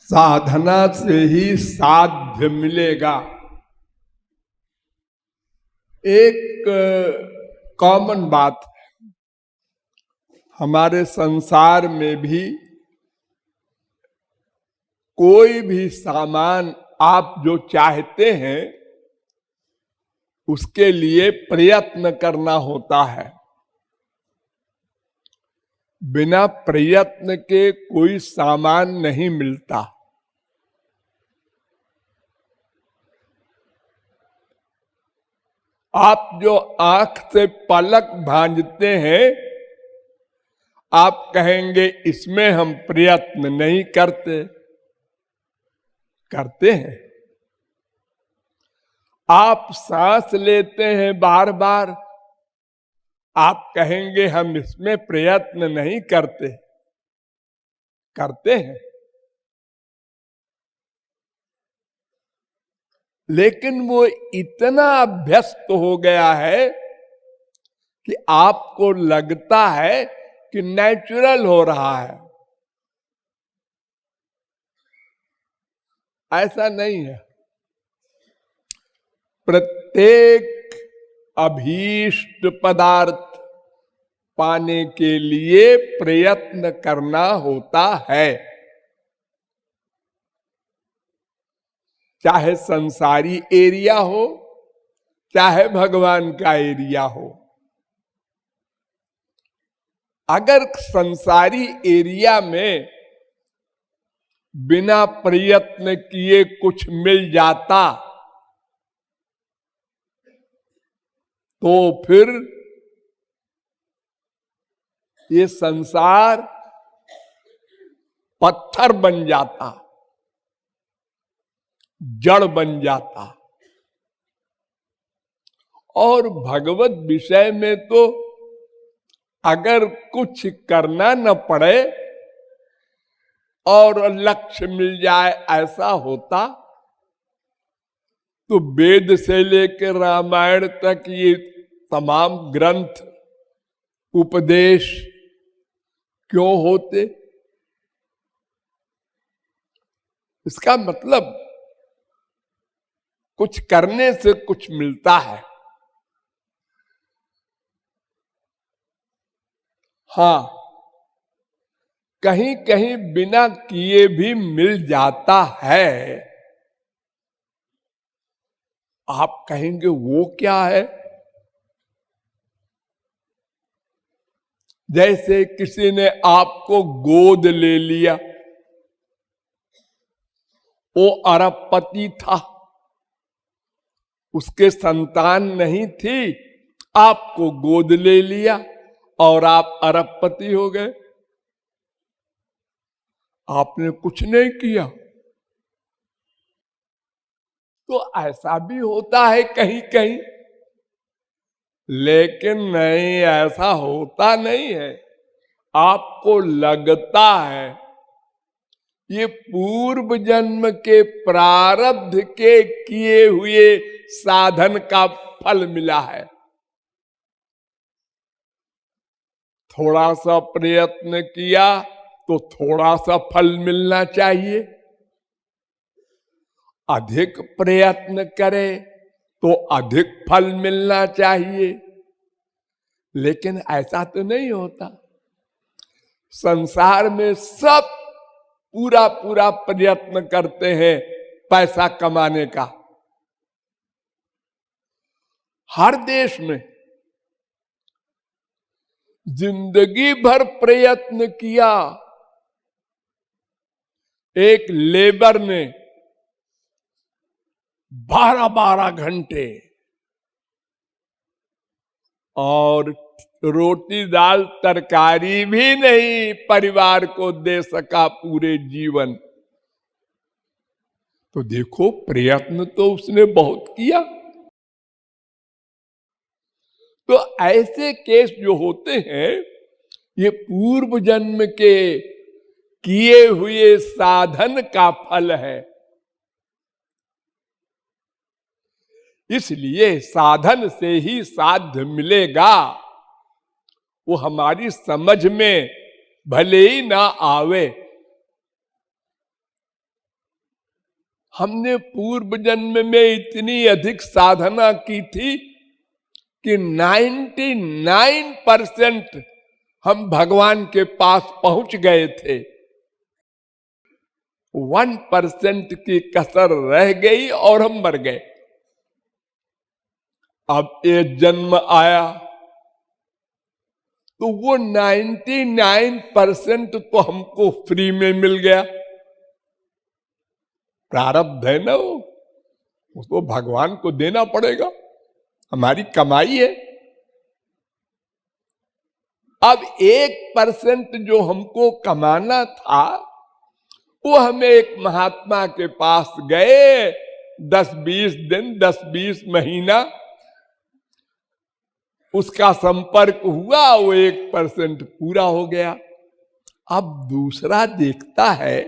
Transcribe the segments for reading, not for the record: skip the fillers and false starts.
साधना से ही साध्य मिलेगा। एक कॉमन बात है हमारे संसार में भी, कोई भी सामान आप जो चाहते हैं उसके लिए प्रयत्न करना होता है। बिना प्रयत्न के कोई सामान नहीं मिलता। आप जो आंख से पलक भांजते हैं, आप कहेंगे इसमें हम प्रयत्न नहीं करते। करते हैं। आप सांस लेते हैं बार बार, आप कहेंगे हम इसमें प्रयत्न नहीं करते। करते हैं। लेकिन वो इतना अभ्यस्त हो गया है कि आपको लगता है कि नेचुरल हो रहा है। ऐसा नहीं है। प्रत्येक अभीष्ट पदार्थ पाने के लिए प्रयत्न करना होता है। चाहे संसारी एरिया हो, चाहे भगवान का एरिया हो। अगर संसारी एरिया में बिना प्रयत्न किए कुछ मिल जाता तो फिर ये संसार पत्थर बन जाता, जड़ बन जाता। और भगवत विषय में तो अगर कुछ करना न पड़े और लक्ष्य मिल जाए, ऐसा होता तो वेद से लेकर रामायण तक ये तमाम ग्रंथ उपदेश क्यों होते? इसका मतलब कुछ करने से कुछ मिलता है। हाँ, कहीं कहीं बिना किए भी मिल जाता है। आप कहेंगे वो क्या है? जैसे किसी ने आपको गोद ले लिया, वो अरबपति था, उसके संतान नहीं थी, आपको गोद ले लिया और आप अरबपति हो गए। आपने कुछ नहीं किया। तो ऐसा भी होता है कहीं कहीं, लेकिन नहीं, ऐसा होता नहीं है। आपको लगता है ये पूर्व जन्म के प्रारब्ध के किए हुए साधन का फल मिला है। थोड़ा सा प्रयत्न किया तो थोड़ा सा फल मिलना चाहिए। अधिक प्रयत्न करे तो अधिक फल मिलना चाहिए। लेकिन ऐसा तो नहीं होता। संसार में सब पूरा पूरा प्रयत्न करते हैं पैसा कमाने का। हर देश में जिंदगी भर प्रयत्न किया। एक लेबर ने 12-12 घंटे और रोटी दाल तरकारी भी नहीं परिवार को दे सका पूरे जीवन। तो देखो, प्रयत्न तो उसने बहुत किया। तो ऐसे केस जो होते हैं, ये पूर्व जन्म के किए हुए साधन का फल है। इसलिए साधन से ही साध्य मिलेगा। वो हमारी समझ में भले ही ना आवे, हमने पूर्व जन्म में इतनी अधिक साधना की थी कि 99% हम भगवान के पास पहुंच गए थे। 1% की कसर रह गई और हम मर गए। अब ये जन्म आया तो वो 99% तो हमको फ्री में मिल गया। प्रारब्ध है ना, वो उसको भगवान को देना पड़ेगा, हमारी कमाई है। अब 1% जो हमको कमाना था वो हमें एक महात्मा के पास गए, 10-20 दिन 10-20 महीना उसका संपर्क हुआ, वो 1% पूरा हो गया। अब दूसरा देखता है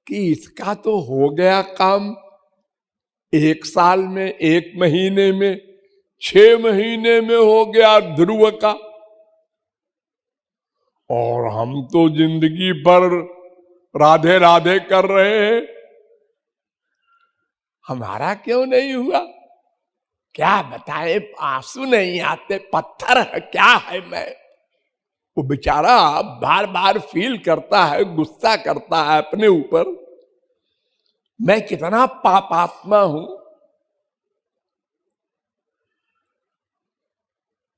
कि इसका तो हो गया काम 1 साल में, 1 महीने में, 6 महीने में हो गया ध्रुव का, और हम तो जिंदगी भर राधे राधे कर रहे हैं, हमारा क्यों नहीं हुआ? क्या बताए, आंसू नहीं आते, पत्थर है क्या है मैं। वो बेचारा बार बार फील करता है, गुस्सा करता है अपने ऊपर, मैं कितना पापात्मा हूं।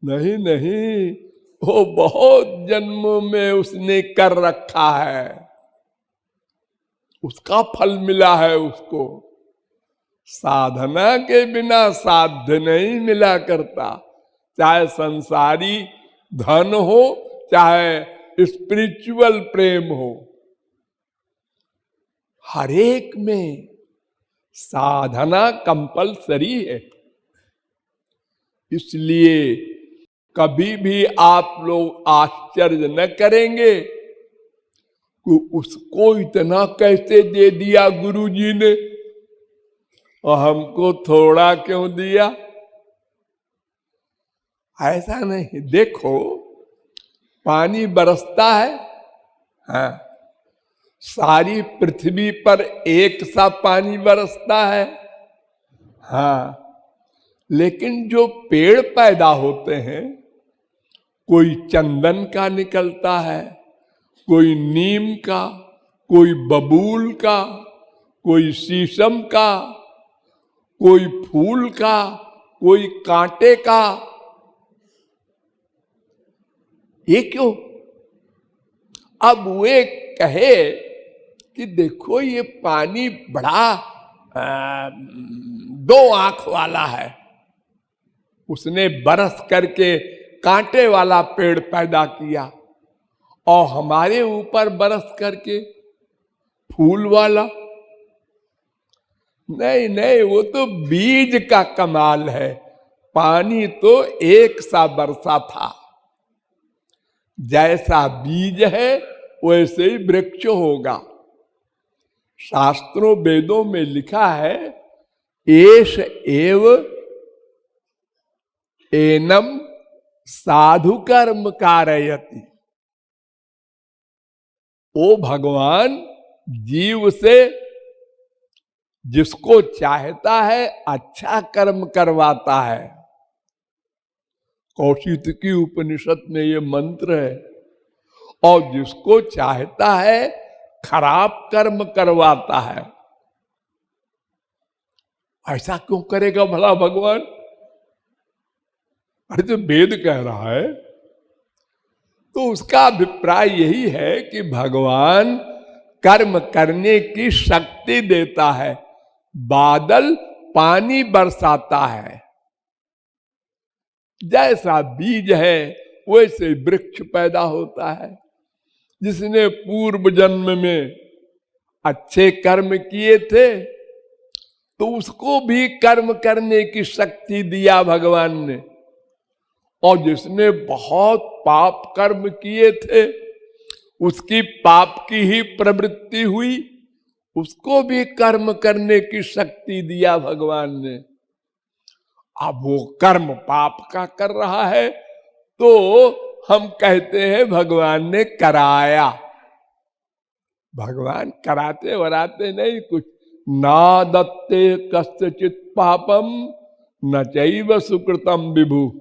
नहीं नहीं, वो बहुत जन्मों में उसने कर रखा है, उसका फल मिला है उसको। साधना के बिना साध्य नहीं मिला करता, चाहे संसारी धन हो, चाहे स्पिरिचुअल प्रेम हो, हर एक में साधना कंपलसरी है। इसलिए कभी भी आप लोग आश्चर्य न करेंगे कि उसको इतना कैसे दे दिया गुरुजी ने और हमको थोड़ा क्यों दिया। ऐसा नहीं, देखो पानी बरसता है, हाँ, सारी पृथ्वी पर एक सा पानी बरसता है, हाँ, लेकिन जो पेड़ पैदा होते हैं, कोई चंदन का निकलता है, कोई नीम का, कोई बबूल का, कोई शीशम का, कोई फूल का, कोई कांटे का। ये क्यों? अब वे कहे कि देखो ये पानी बड़ा 2 आंख वाला है, उसने बरस करके कांटे वाला पेड़ पैदा किया, और हमारे ऊपर बरस करके फूल वाला। नहीं नहीं, वो तो बीज का कमाल है, पानी तो एक सा बरसा था। जैसा बीज है वैसे ही वृक्ष होगा। शास्त्रों वेदों में लिखा है, एष एव एनम साधु कर्म कारयति। ओ भगवान जीव से जिसको चाहता है अच्छा कर्म करवाता है। कौशिकी उपनिषद में ये मंत्र है, और जिसको चाहता है खराब कर्म करवाता है। ऐसा क्यों करेगा भला भगवान? अरे तो वेद कह रहा है, तो उसका अभिप्राय यही है कि भगवान कर्म करने की शक्ति देता है। बादल पानी बरसाता है, जैसा बीज है वैसे वृक्ष पैदा होता है। जिसने पूर्व जन्म में अच्छे कर्म किए थे तो उसको भी कर्म करने की शक्ति दिया भगवान ने, और जिसने बहुत पाप कर्म किए थे उसकी पाप की ही प्रवृत्ति हुई, उसको भी कर्म करने की शक्ति दिया भगवान ने। अब वो कर्म पाप का कर रहा है तो हम कहते हैं भगवान ने कराया। भगवान कराते वराते नहीं, कुछ ना दत्ते कस्यचित् पापम न चैव सुकृतम विभु।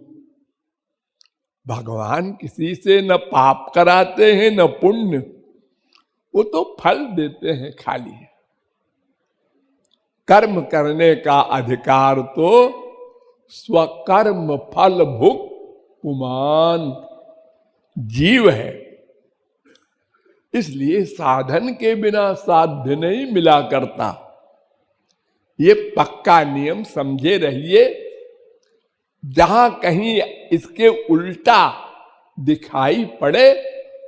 भगवान किसी से न पाप कराते हैं न पुण्य, वो तो फल देते हैं खाली। कर्म करने का अधिकार तो स्वकर्म फल भुक पुमान जीव है। इसलिए साधन के बिना साध्य नहीं मिला करता। ये पक्का नियम समझे रहिए। जहां कहीं इसके उल्टा दिखाई पड़े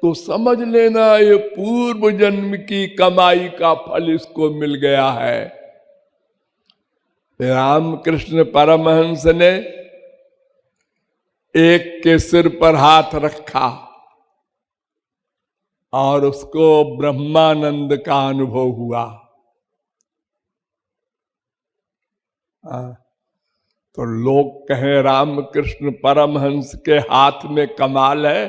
तो समझ लेना ये पूर्व जन्म की कमाई का फल इसको मिल गया है। रामकृष्ण परमहंस ने एक के सिर पर हाथ रखा और उसको ब्रह्मानंद का अनुभव हुआ। तो लोग कहें रामकृष्ण परमहंस के हाथ में कमाल है।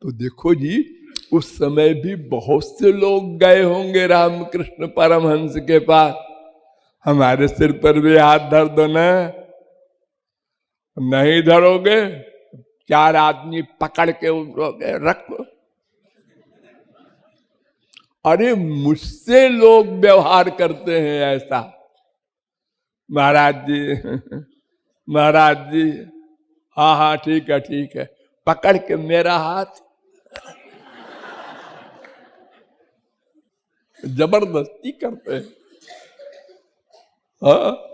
तो देखो जी, उस समय भी बहुत से लोग गए होंगे रामकृष्ण परमहंस के पास। हमारे सिर पर भी हाथ धर दो ना, नहीं धरोगे 4 आदमी पकड़ के उठोगे, रखो। अरे मुझसे लोग व्यवहार करते हैं ऐसा, महाराज जी महाराज जी, हाँ हाँ ठीक है, पकड़ के मेरा हाथ जबरदस्ती करते हैं। हाँ,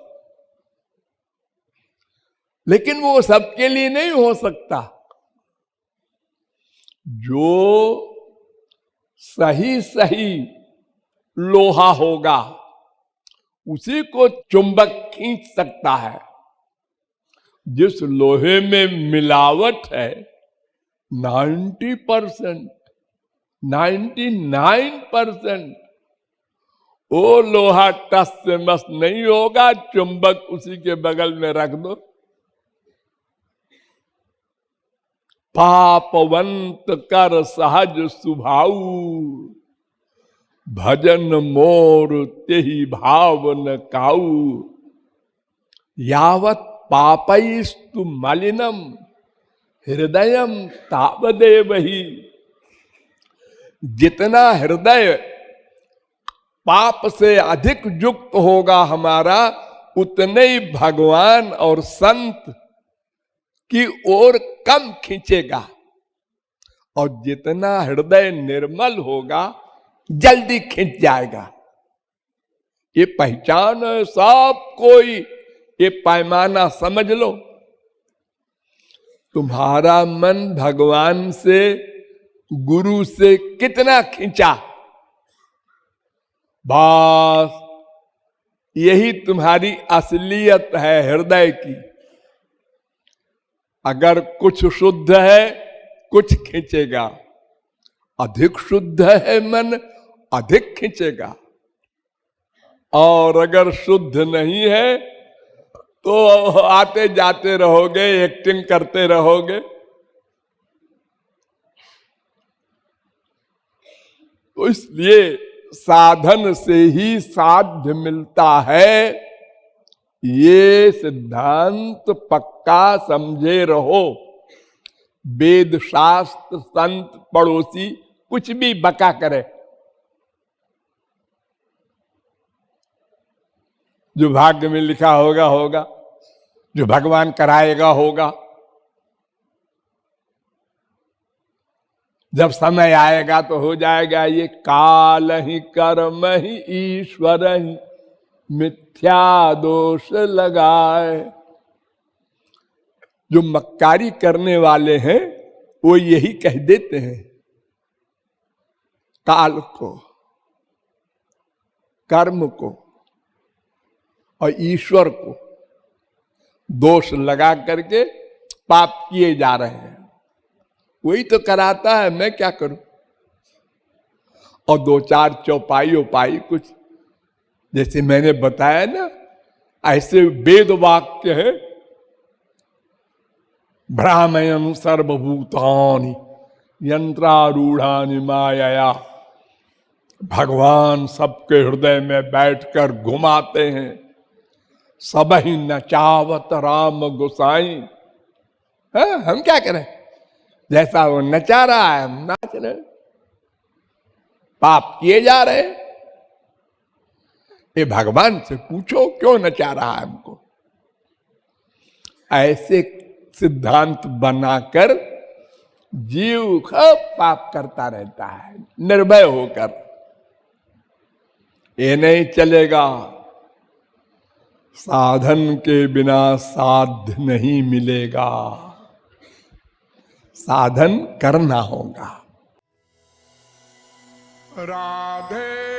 लेकिन वो सबके लिए नहीं हो सकता। जो सही सही लोहा होगा उसी को चुंबक खींच सकता है। जिस लोहे में मिलावट है 90%, 99%, वो लोहा टस से मस नहीं होगा। चुंबक उसी के बगल में रख दो। पापवंत कर सहज सुभाऊ, भजन मोर तेहि भाव न काऊ। यावत पापैस्तु मलिनम हृदयम तावदेव ही। जितना हृदय पाप से अधिक युक्त होगा हमारा, उतने ही भगवान और संत की ओर कम खींचेगा। और जितना हृदय निर्मल होगा जल्दी खींच जाएगा। ये पहचान है सब कोई, ये पैमाना समझ लो। तुम्हारा मन भगवान से, गुरु से कितना खींचा, बस यही तुम्हारी असलियत है हृदय की। अगर कुछ शुद्ध है कुछ खींचेगा, अधिक शुद्ध है मन अधिक खींचेगा, और अगर शुद्ध नहीं है तो आते जाते रहोगे, एक्टिंग करते रहोगे। तो इसलिए साधन से ही साध्य मिलता है, ये सिद्धांत पक्का समझे रहो। वेद शास्त्र संत पड़ोसी कुछ भी बका करे, जो भाग्य में लिखा होगा होगा, जो भगवान कराएगा होगा। जब समय आएगा तो हो जाएगा। ये काल ही कर्म ही ईश्वर ही मिथ्या दोष लगाए। जो मक्कारी करने वाले हैं वो यही कह देते हैं, काल को, कर्म को और ईश्वर को दोष लगा करके पाप किए जा रहे हैं। वही तो कराता है, मैं क्या करूं। और 2-4 चौपाई उपाई कुछ, जैसे मैंने बताया ना, ऐसे वेद वाक्य है, भ्रामयन् सर्वभूतानि यंत्रारूढ़ानि मायया। भगवान सबके हृदय में बैठकर घुमाते हैं। सबही नचावत राम गोसाई। हम क्या करें, जैसा वो नचा रहा है हम नाच रहे। पाप किए जा रहे। ये भगवान से पूछो क्यों नचा रहा है हमको। ऐसे सिद्धांत बनाकर जीव खूब पाप करता रहता है निर्भय होकर। ये नहीं चलेगा। साधन के बिना साध्य नहीं मिलेगा, साधन करना होगा। राधे